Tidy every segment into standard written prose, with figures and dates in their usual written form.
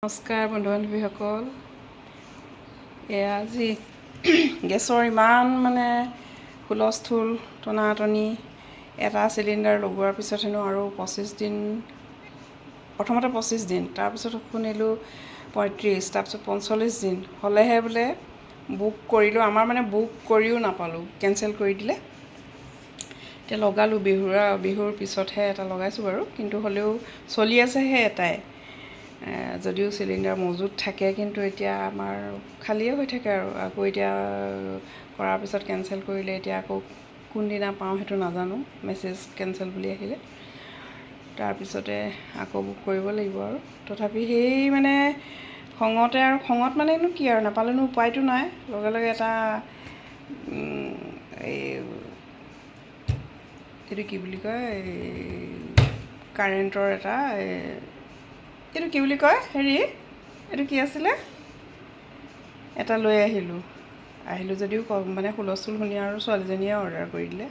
নমস্কাৰ বন্ধু বান্ধৱীসকল। আজি গেছৰ ইমান হুলস্থুল টনাটনি। এটা চিলিণ্ডাৰ লগোৱাৰ পিছত হেনো আৰু 25 দিন, প্ৰথমতে 25 দিন, তাৰপিছত শুনিলোঁ 35, তাৰপিছত 45 দিন হ'লেহে বোলে বুক কৰিলোঁ। আমাৰ বুক কৰিও নাপালোঁ, কেঞ্চেল কৰি দিলে। এতিয়া লগালোঁ বিহুৰ পিছতহে এটা লগাইছোঁ বাৰু, কিন্তু হ'লেও চলি আছে সেই এটাই। যদিও চিলিণ্ডাৰ মজুত থাকে, কিন্তু এতিয়া আমাৰ খালীয়ে হৈ থাকে আৰু আকৌ এতিয়া কৰাৰ পিছত কেঞ্চেল কৰিলে এতিয়া আকৌ কোনদিনা পাওঁ সেইটো নাজানো। মেছেজ কেঞ্চেল বুলি আহিলে, তাৰপিছতে আকৌ বুক কৰিব লাগিব আৰু তথাপি সেই খঙত মানেনো কি আৰু, নাপালেনো উপায়তো নাই। লগে লগে এটা এইটো কি বুলি কয়, কাৰেণ্টৰ এটা এইটো কি বুলি কয়, এইটো কি আছিলে, এটা লৈ আহিলোঁ যদিও হুলস্থুল শুনি আৰু ছোৱালীজনীয়ে অৰ্ডাৰ কৰি দিলে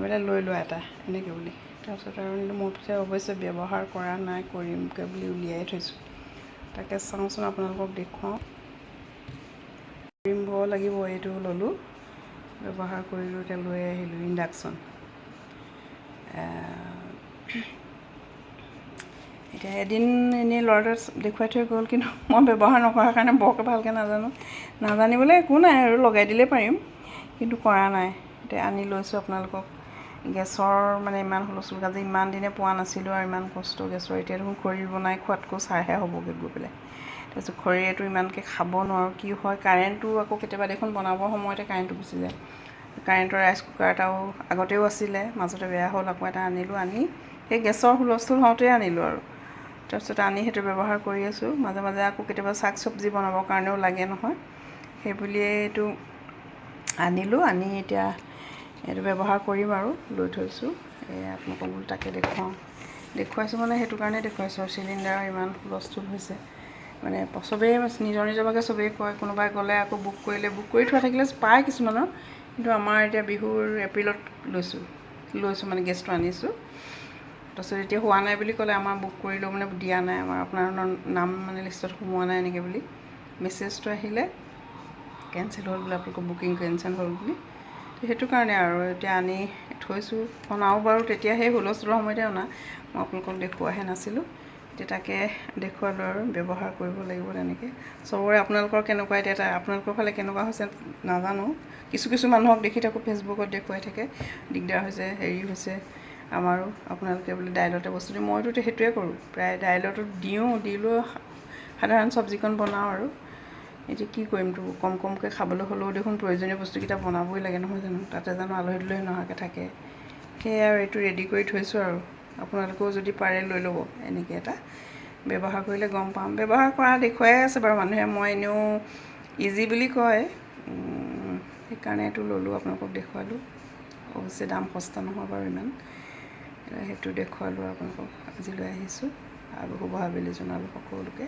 বোলে লৈ লোৱা এটা এনেকৈ বুলি। তাৰপিছত আৰু মোৰ পিছে অৱশ্যে ব্যৱহাৰ কৰা নাই, কৰিমকৈ বুলি উলিয়াই থৈছোঁ। তাকে চাওঁচোন, আপোনালোকক দেখুৱাওঁ। কৰিব লাগিব। এইটো ল'লোঁ, ব্যৱহাৰ কৰিলোঁ, এতিয়া লৈ আহিলোঁ ইণ্ডাকশ্যন। এতিয়া এদিন এনেই ল'ৰাটোৱে দেখুৱাই থৈ গ'ল, কিন্তু মই ব্যৱহাৰ নকৰাৰ কাৰণে বৰকৈ ভালকৈ নাজানিবলৈ একো নাই আৰু, লগাই দিলেই পাৰিম, কিন্তু কৰা নাই। এতিয়া আনি লৈছোঁ আপোনালোকক। গেছৰ ইমান হুলস্থুল, আজি ইমান দিনে পোৱা নাছিলোঁ আৰু ইমান কষ্ট গেছৰ। এতিয়া দেখোন খৰি বনাই খোৱাতকৈ চাহে হ'বগৈ গৈ পেলাই। তাৰপিছত খৰিয়েতো ইমানকৈ খাব নোৱাৰোঁ। কি হয়, কাৰেণ্টটো আকৌ কেতিয়াবা দেখোন বনাবৰ সময়তে কাৰেণ্টটো গুচি যায়। কাৰেণ্টৰ ৰাইচ কুকাৰ এটাও আগতেও আছিলে, মাজতে বেয়া হ'ল, আকৌ এটা আনিলোঁ। আনি সেই গেছৰ হুলস্থুল হওঁতেই আনিলোঁ আৰু তাৰপিছত আনি সেইটো ব্যৱহাৰ কৰি আছোঁ। মাজে মাজে আকৌ কেতিয়াবা শাক চব্জি বনাবৰ কাৰণেও লাগে নহয়, সেই বুলিয়ে এইটো আনিলোঁ। আনি এতিয়া এইটো ব্যৱহাৰ কৰিম আৰু লৈ থৈছোঁ। আপোনালোকক বোলো তাকে দেখুৱাইছোঁ সেইটো কাৰণে দেখুৱাইছোঁ আৰু চিলিণ্ডাৰ ইমান হুলস্থুল হৈছে। চবেই নিজৰ ভাগে চবেই কয়, কোনোবাই গ'লে আকৌ বুক কৰি থোৱা থাকিলে পায় কিছুমানৰ, কিন্তু আমাৰ এতিয়া বিহুৰ এপ্ৰিলত লৈছোঁ গেছটো আনিছোঁ। তাৰপিছত এতিয়া হোৱা নাই বুলি ক'লে, আমাৰ বুক কৰিলেও দিয়া নাই, আপোনাৰ নাম লিষ্টত সোমোৱা নাই এনেকৈ বুলি মেছেজটো আহিলে, কেঞ্চেল হ'ল বোলে, আপোনালোকৰ বুকিং কেঞ্চেল হ'ল বুলি। সেইটো কাৰণে আৰু এতিয়া আনি থৈছোঁ। অনাও বাৰু তেতিয়া সেই হুলস্থুলৰ সময়তে অনা, মই আপোনালোকক দেখুওৱাহে নাছিলোঁ। এতিয়া তাকে দেখুৱালোঁ আৰু ব্যৱহাৰ কৰিব লাগিব তেনেকৈ। চবৰে আপোনালোকৰ কেনেকুৱা, এতিয়া আপোনালোকৰ ফালে কেনেকুৱা হৈছে নাজানো। কিছু মানুহক দেখি থাকোঁ ফেচবুকত দেখুৱাই থাকে, দিগদাৰ হৈছে, হেৰি হৈছে। আমাৰো আপোনালোকে বোলে দাইলতে বস্তু দিওঁ, মইতো সেইটোৱে কৰোঁ, প্ৰায় দাইলতো দি লৈ সাধাৰণ চব্জিকণ বনাওঁ আৰু। এতিয়া কি কৰিমতো, কমকৈ খাবলৈ হ'লেও দেখোন প্ৰয়োজনীয় বস্তুকেইটা বনাবই লাগে নহয় জানো, তাতে জানো আলহী দুলহী নহাকৈ থাকে। সেয়াই আৰু এইটো ৰেডি কৰি থৈছোঁ আৰু আপোনালোকেও যদি পাৰে লৈ ল'ব। এনেকৈ এটা ব্যৱহাৰ কৰিলে গম পাম। ব্যৱহাৰ কৰা দেখুৱাই আছে বাৰু মানুহে, মই এনেও ইজি বুলি কয়, সেইকাৰণে এইটো ল'লোঁ, আপোনালোকক দেখুৱালোঁ। অৱশ্যে দাম সস্তা নহয় বাৰু ইমান, সেইটো দেখুৱালোঁ আপোনালোকক। আজি লৈ আহিছোঁ আৰু শুভ আবেলি জনালোঁ সকলোকে।